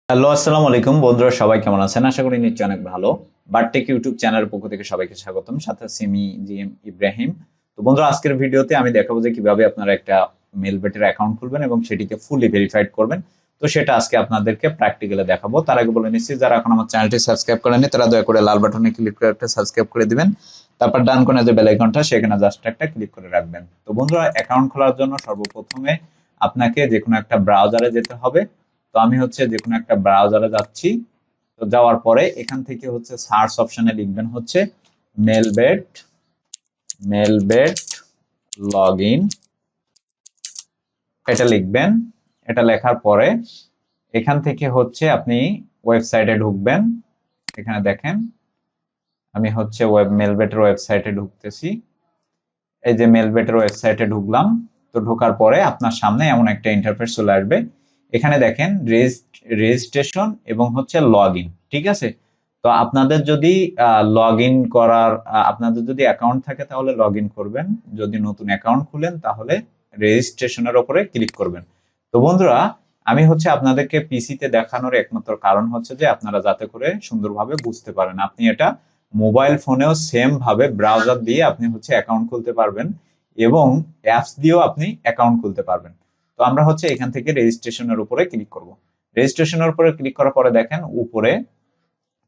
Hello, আসসালামু আলাইকুম বন্ধুরা, সবাই কেমন আছেন? আশা করি নিশ্চয়ই অনেক ভালো। বারটেক ইউটিউব চ্যানেলের পক্ষ থেকে সবাইকে স্বাগতম। সাথে আছি আমি জিএম ইব্রাহিম। তো বন্ধুরা, আজকের ভিডিওতে আমি দেখাবো যে কিভাবে আপনারা একটা মেলবেটের অ্যাকাউন্ট খুলবেন এবং সেটিকে ফুলি ভেরিফাইড করবেন। তো সেটা আজকে আপনাদেরকে প্র্যাকটিক্যালে দেখাবো। তার আগে বলে নিচ্ছি, যারা এখন আমার চ্যানেলটি সাবস্ক্রাইব করেনি তারা দয়া করে লাল বাটনে ক্লিক করে একটা সাবস্ক্রাইব করে দিবেন। তারপর ডান কোণে যে বেল আইকনটা সেখানে জাস্ট একটা ক্লিক করে রাখবেন। তো বন্ধুরা, অ্যাকাউন্ট খোলার জন্য সর্বপ্রথমে আপনাকে যে কোনো একটা ব্রাউজারে যেতে হবে। তো আমি যে কোনো একটা ব্রাউজারে যাচ্ছি। তো যাওয়ার পরে এখান থেকে সার্চ অপশনে লিখবেন মেলবেট মেলবেট লগইন, এটা লিখবেন। এটা লেখার পরে এখান থেকে আপনি ওয়েবসাইটে ঢুকবেন। এখানে দেখেন আমি মেলবেটের ওয়েবসাইটে ঢুকতেছি। এই যে মেলবেটের ওয়েবসাইটে ঢুকলাম। তো ঢোকার পরে আপনার সামনে এমন একটা ইন্টারফেস চলে আসবে। এখানে দেখেন রেজিস্ট্রেশন এবং লগ ইন, ঠিক আছে। তো আপনাদের যদি আপনাদের যদি অ্যাকাউন্ট থাকে তাহলে লগ ইন করবেন, যদি নতুন অ্যাকাউন্ট খুলেন তাহলে রেজিস্ট্রেশনের উপরে ক্লিক করবেন। তো বন্ধুরা, আমি আপনাদেরকে পিসিতে দেখানোর একমাত্র কারণ যে আপনারা যাতে করে সুন্দরভাবে বুঝতে পারেন। আপনি এটা মোবাইল ফোনেও সেম ভাবে ব্রাউজার দিয়ে আপনি অ্যাকাউন্ট খুলতে পারবেন এবং অ্যাপস দিয়েও আপনি অ্যাকাউন্ট খুলতে পারবেন। তো আমরা এখান থেকে রেজিস্ট্রেশনের উপরে ক্লিক করব। রেজিস্ট্রেশনের উপরে ক্লিক করার পরে দেখেন উপরে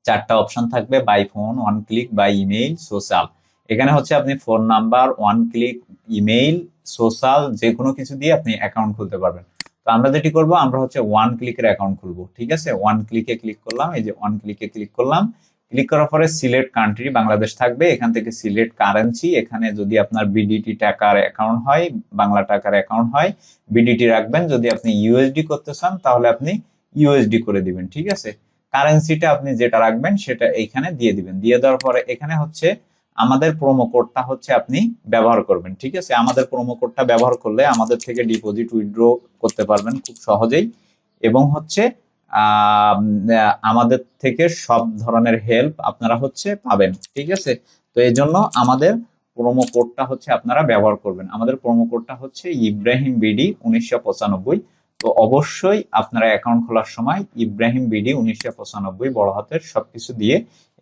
চারটা অপশন থাকবে: by phone, one click, by email, social. এখানে আপনি phone number, one click, email, social যে কোনো কিছু দিয়ে আপনি অ্যাকাউন্ট খুলতে পারবেন। তো আমরা যেটি করব, আমরা ওয়ান ক্লিকের অ্যাকাউন্ট খুলবো, ঠিক আছে। ওয়ান ক্লিকে ক্লিক করলাম, এই যে ওয়ান ক্লিকে ক্লিক করলাম। ক্লিক করার পরে সিলেক্ট কান্ট্রি বাংলাদেশ থাকবে, এখান থেকে সিলেক্ট কারেন্সি। এখানে যদি আপনার বিডিটি টাকার অ্যাকাউন্ট হয়, বাংলা টাকার অ্যাকাউন্ট হয়, বিডিটি রাখবেন। যদি আপনি ইউএসডি করতে চান তাহলে আপনি ইউএসডি করে দিবেন, ঠিক আছে। কারেন্সিটা আপনি যেটা রাখবেন সেটা এইখানে দিয়ে দিবেন। দিয়ে দেওয়ার পরে এখানে আমাদের প্রোমো কোডটা আপনি ব্যবহার করবেন, ঠিক আছে। আমাদের প্রোমো কোডটা ব্যবহার করলে আমাদের থেকে ডিপোজিট উইথড্র করতে পারবেন খুব সহজেই এবং আমাদের থেকে সব ধরনের হেল্প আপনারা পাবেন, ঠিক আছে। তো এই জন্য আমাদের প্রোমো কোডটা আপনারা ব্যবহার করবেন। আমাদের প্রোমো কোডটা ইব্রাহিম বিডি 1995। তো অবশ্যই আপনারা অ্যাকাউন্ট খোলার সময় ইব্রাহিম বিডি 1995 বড় হাতের সবকিছু দিয়ে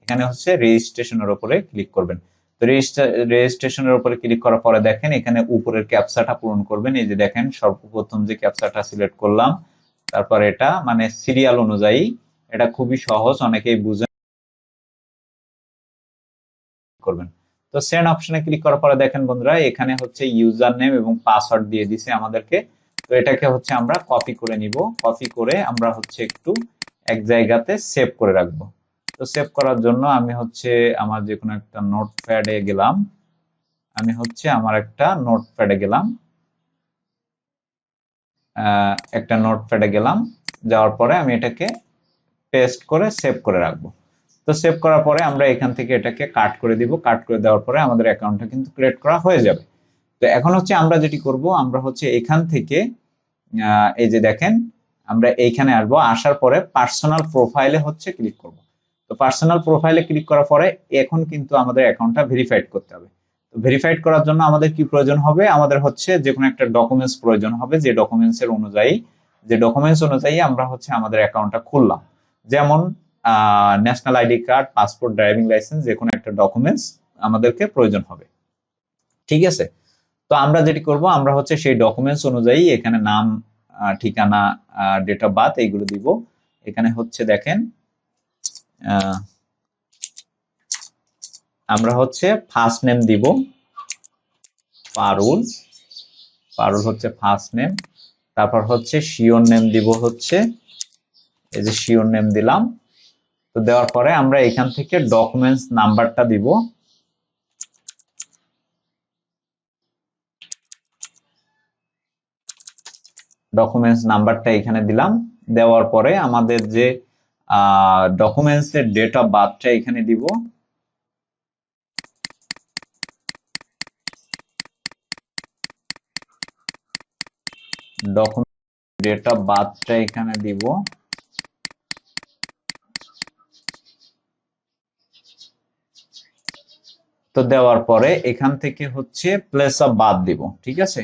এখানে রেজিস্ট্রেশনের উপরে ক্লিক করবেন। তো রেজিস্ট্রেশনের উপরে ক্লিক করার পরে দেখেন এখানে উপরের ক্যাপচাটা পূরণ করবেন। এই যে দেখেন সর্বপ্রথম যে ক্যাপচাটা সিলেক্ট করলাম, তারপর এটা সিরিয়াল অনুযায়ী, এটা খুবই সহজ, অনেকেই বুঝে করবেন। তো সেন্ড অপশনে ক্লিক করার পরে দেখেন বন্ধুরা এখানে ইউজার নেম এবং পাসওয়ার্ড দিয়ে দিছে আমাদেরকে। তো এটাকে আমরা কপি করে নিব। কপি করে আমরা একটু এক জায়গাতে সেভ করে রাখবো। তো সেভ করার জন্য আমি আমার যে কোনো একটা নোটপ্যাডে গেলাম। আমি আমার একটা নোটপ্যাডে গেলাম। যাওয়ার পরে আমি এটাকে পেস্ট করে সেভ করে রাখবো। তো সেভ করার পরে আমরা এখান থেকে এটাকে কাট করে দিব। কাট করে দেওয়ার পরে আমাদের অ্যাকাউন্টটা কিন্তু ক্রিয়েট করা হয়ে যাবে। তো এখন আমরা যেটি করব, আমরা এখান থেকে এই যে দেখেন আমরা এইখানে আসবো। আসার পরে পার্সোনাল প্রোফাইলে ক্লিক করব। তো পার্সোনাল প্রোফাইলে ক্লিক করার পরে এখন কিন্তু আমাদের অ্যাকাউন্টটা ভেরিফাইড করতে হবে। তো ভেরিফাইড করার জন্য আমাদের কি প্রয়োজন হবে? আমাদের যে কোনো একটা ডকুমেন্টস প্রয়োজন হবে, যে ডকুমেন্টস অনুযায়ী আমরা আমাদের অ্যাকাউন্টটা খুললাম। যেমন national ID card, passport, driving licence, যে কোনো একটা ডকুমেন্টস আমাদেরকে প্রয়োজন হবে, ঠিক আছে। তো আমরা যেটি করব, আমরা সেই ডকুমেন্টস অনুযায়ী এখানে নাম, ঠিকানা, ডেট অফ বার্থ এইগুলো দিব। এখানে দেখেন আমরা ফার্স্ট নেম দিব পারুল। পারুল ফার্স্ট নেম। তারপর শিওর নেম দিব এই যে শিওর নেম দিলাম। তো দেওয়ার পরে আমরা এখান থেকে ডকুমেন্টস নাম্বারটা দিব। ডকুমেন্টস নাম্বারটা এখানে দিলাম। দেওয়ার পরে আমাদের যে ডকুমেন্টস এর ডেট অফ বার্থটা এখানে দিব। ডকুমেন্ট ডেট অফ বার্থটা এখানে দিব। তো দেওয়ার পরে এখান থেকে প্লেস অফ বার্থ দিব, ঠিক আছে।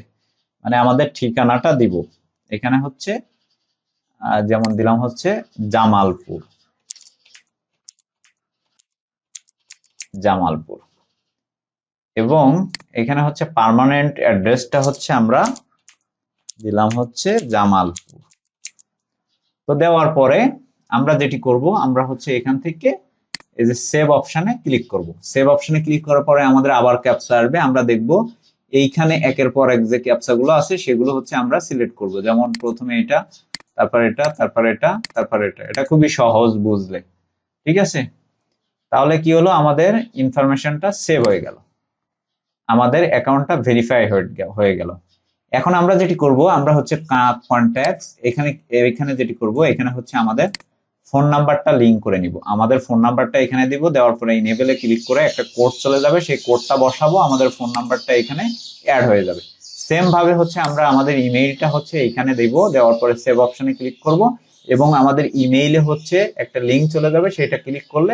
আমাদের ঠিকানাটা দিব। এখানে যেমন দিলাম হচ্ছে জামালপুর, জামালপুর। এবং এখানে হচ্ছে পার্মানেন্ট অ্যাড্রেসটা হচ্ছে আমরা দিলাম হচ্ছে জামালপুর। তো দেওয়ার পরে আমরা যেটি করব, আমরা হচ্ছে এখান থেকে এই যে সেভ অপশনে ক্লিক করব। সেভ অপশনে ক্লিক করার পরে আমাদের আবার ক্যাপচা আসবে, আমরা দেখব এইখানে একের পর এক যে ক্যাপচা গুলো আছে সেগুলো হচ্ছে আমরা সিলেক্ট করব। যেমন প্রথমে এটা, তারপর এটা, তারপর এটা, তারপর এটা। এটা খুবই সহজ বুঝলে, ঠিক আছে? তাহলে কি হলো, আমাদের ইনফরমেশনটা সেভ হয়ে গেল, আমাদের অ্যাকাউন্টটা ভেরিফাই হয়ে গেল। এখন আমরা যেটি করব, আমরা হচ্ছে কন্ট্যাক্টস এখানে যেটি করব, এখানে হচ্ছে আমাদের ফোন নাম্বারটা লিংক করে নিব। আমাদের ফোন নাম্বারটা এখানে দিব, দেওয়ার পরে ইনেবলে ক্লিক করে একটা কোড চলে যাবে, সেই কোডটা বসাবো, আমাদের ফোন নাম্বারটা এখানে অ্যাড হয়ে যাবে। সেম ভাবে হচ্ছে আমরা আমাদের ইমেইলটা হচ্ছে এখানে দেব, দেওয়ার পরে সেভ অপশনে ক্লিক করব এবং আমাদের ইমেইলে হচ্ছে একটা লিংক চলে যাবে, সেটা ক্লিক করলে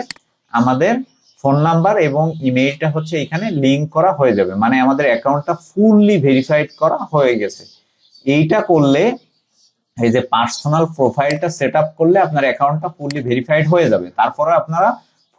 আমাদের ফোন নাম্বার এবং ইমেইলটা হচ্ছে এখানে লিংক করা হয়ে যাবে, মানে আমাদের অ্যাকাউন্টটা ফুললি ভেরিফাইড করা হয়ে গেছে। এইটা করলে, এই যে পার্সোনাল প্রোফাইলটা সেট আপ করলে আপনার অ্যাকাউন্টটা ফুললি ভেরিফাইড হয়ে যাবে। তারপরে আপনারা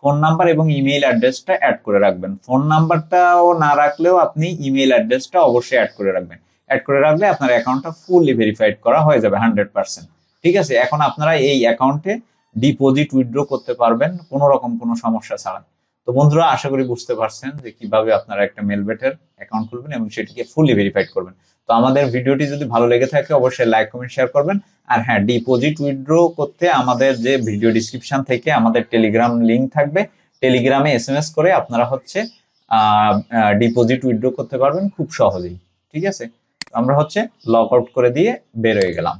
ফোন নাম্বার এবং ইমেইল অ্যাড্রেসটা অ্যাড করে রাখবেন। ফোন নাম্বারটাও না রাখলেও আপনি ইমেইল অ্যাড্রেসটা অবশ্যই অ্যাড করে রাখবেন। অ্যাড করে রাখলে আপনার অ্যাকাউন্টটা ফুললি ভেরিফাইড করা হয়ে যাবে 100%। ঠিক আছে? এখন আপনারা এই অ্যাকাউন্টে ডিপোজিট উইথড্র করতে পারবেন কোনো রকম কোনো সমস্যা ছাড়া। তো বন্ধুরা, আশা করি বুঝতে পারছেন যে কিভাবে আপনারা একটা মেলবেটের অ্যাকাউন্ট খুলবেন এবং সেটিকে ফুললি ভেরিফাইড করবেন। তো আমাদের ভিডিওটি যদি ভালো লেগে থাকে অবশ্যই লাইক, কমেন্ট, শেয়ার করবেন। আর হ্যাঁ, ডিপোজিট উইথড্র করতে আমাদের যে ভিডিও ডিসক্রিপশন থেকে আমাদের টেলিগ্রাম লিংক থাকবে, টেলিগ্রামে এসএমএস করে আপনারা হচ্ছে ডিপোজিট উইথড্র করতে পারবেন খুব সহজেই। ঠিক আছে? আমরা হচ্ছে লগ আউট করে দিয়ে বের হয়ে গেলাম।